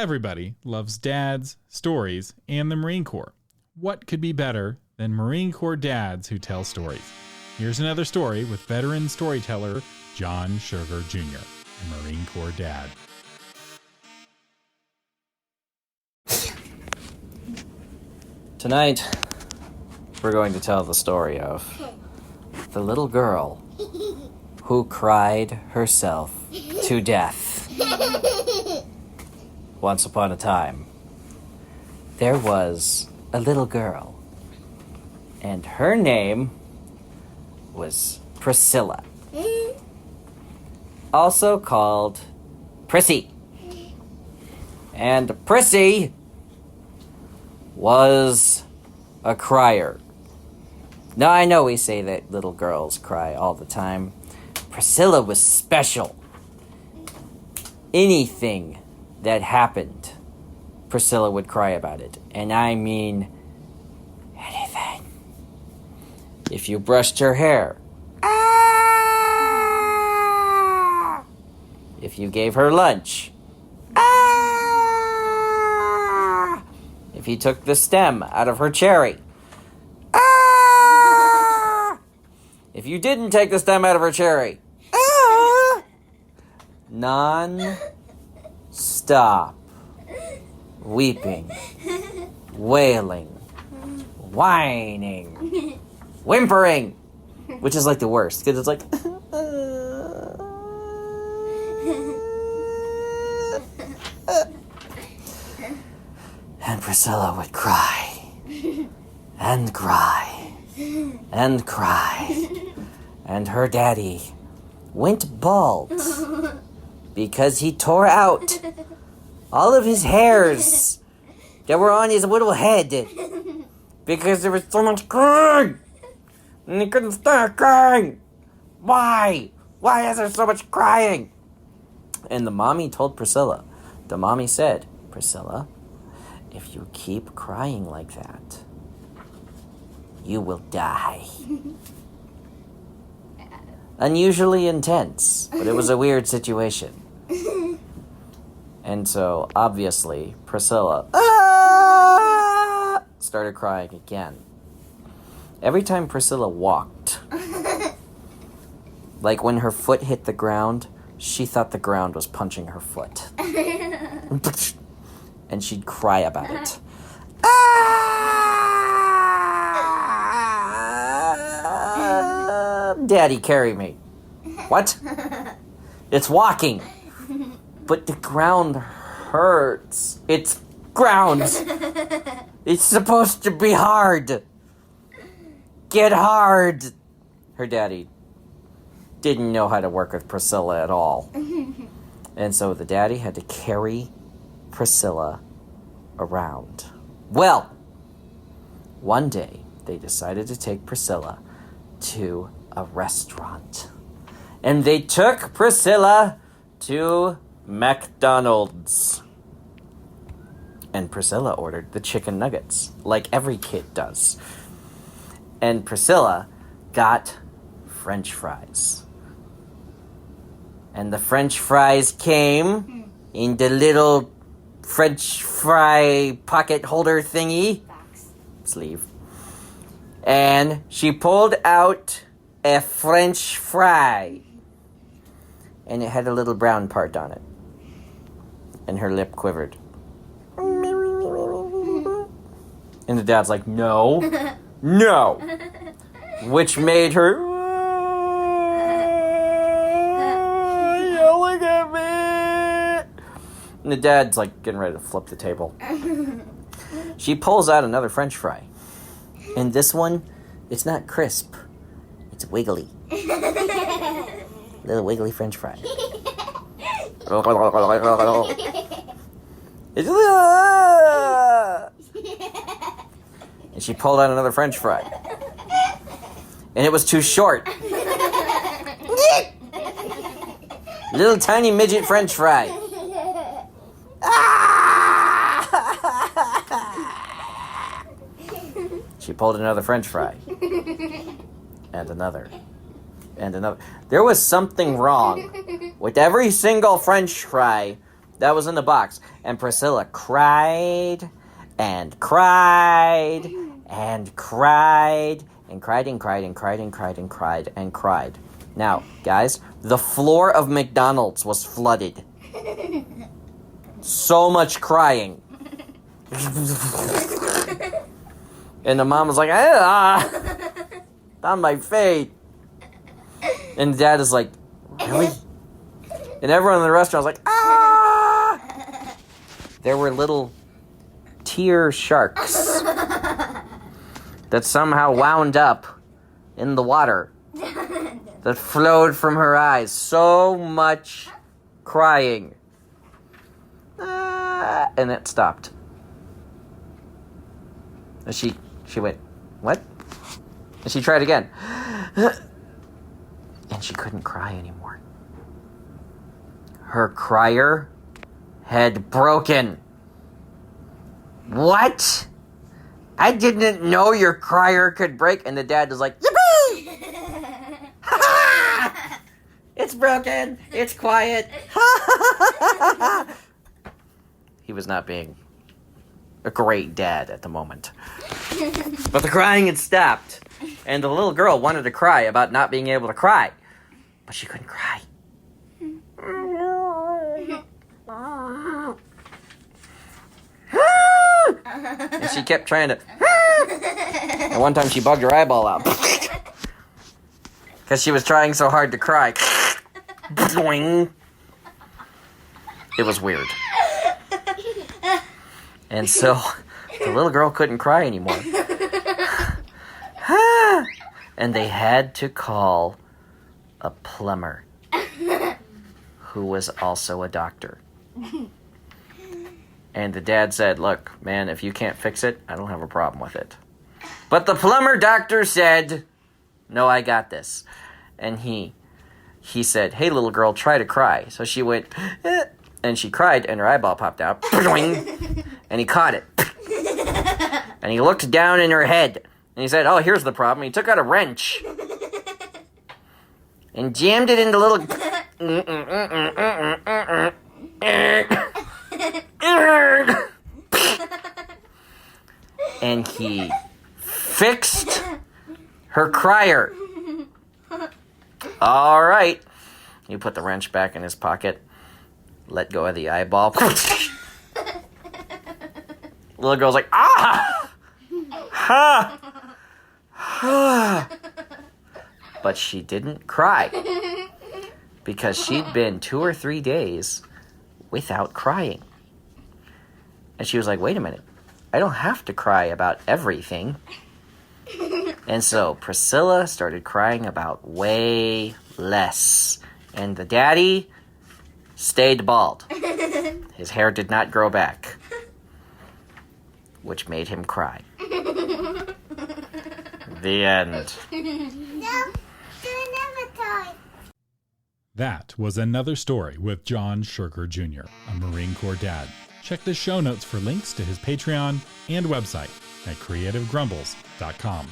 Everybody loves dads, stories, and the Marine Corps. What could be better than Marine Corps dads who tell stories? Here's another story with veteran storyteller John Sugar Jr., a Marine Corps dad. Tonight, we're going to tell the story of the little girl who cried herself to death. Once upon a time, there was a little girl, and her name was Priscilla, also called Prissy. And Prissy was a crier. Now, I know we say that little girls cry all the time. Priscilla was special. Anything that happened, Priscilla would cry about it. And I mean anything. If you brushed her hair, ah! If you gave her lunch, ah! If you took the stem out of her cherry, ah! If you didn't take the stem out of her cherry, ah! Non-stop weeping, wailing, whining, whimpering, which is like the worst because it's like and Priscilla would cry and cry and cry, and her daddy went bald because he tore out all of his hairs that were on his little head because there was so much crying and he couldn't stop crying. Why? Why is there so much crying? And the mommy told Priscilla, the mommy said, Priscilla, if you keep crying like that, you will die. Unusually intense, but it was a weird situation. And so, obviously, Priscilla started crying again. Every time Priscilla walked, like when her foot hit the ground, she thought the ground was punching her foot. And she'd cry about it. Daddy, carry me. What? It's walking. But the ground hurts. It's ground. It's supposed to be hard. Get hard. Her daddy didn't know how to work with Priscilla at all. And so the daddy had to carry Priscilla around. Well, one day they decided to take Priscilla to a restaurant. And they took Priscilla to McDonald's. And Priscilla ordered the chicken nuggets, like every kid does. And Priscilla got French fries. And the French fries came in the little French fry pocket holder thingy. Sleeve. And she pulled out a French fry. And it had a little brown part on it. And her lip quivered. And the dad's like, no, no. Which made her yelling at me. And the dad's like getting ready to flip the table. She pulls out another French fry. And this one, it's not crisp. It's wiggly. Little wiggly French fry. And she pulled out another French fry. And it was too short. Little tiny midget French fry. She pulled another French fry. And another. And another. There was something wrong with every single French fry that was in the box. And Priscilla cried and cried and cried and cried and cried and cried and cried and cried and cried. Now, guys, the floor of McDonald's was flooded. So much crying. And the mom was like, on my fate. And the dad is like, really? And everyone in the restaurant was like, ah! There were little tear sharks that somehow wound up in the water that flowed from her eyes. So much crying. And it stopped. And she went, what? And she tried again. And she couldn't cry anymore. Her crier had broken. What? I didn't know your crier could break. And the dad was like, yippee! It's broken. It's quiet. He was not being a great dad at the moment. But the crying had stopped. And the little girl wanted to cry about not being able to cry. But she couldn't cry. And she kept trying to... And one time she bugged her eyeball out. Because she was trying so hard to cry. It was weird. And so the little girl couldn't cry anymore. And they had to call a plumber who was also a doctor. And the dad said, look, man, if you can't fix it, I don't have a problem with it. But the plumber doctor said, no, I got this. And he said, hey, little girl, try to cry. So she went, and she cried, and her eyeball popped out. And he caught it. And he looked down in her head. And he said, oh, here's the problem. He took out a wrench and jammed it into little... And he fixed her crier. All right. He put the wrench back in his pocket. Let go of the eyeball. Little girl's like, ah! Ha! Ha! But she didn't cry. Because she'd been 2 or 3 days without crying. And she was like, wait a minute. I don't have to cry about everything. And so Priscilla started crying about way less. And the daddy stayed bald. His hair did not grow back. Which made him cry. The end. That was another story with John Sugar Jr., a Marine Corps dad. Check the show notes for links to his Patreon and website at creativegrumbles.com.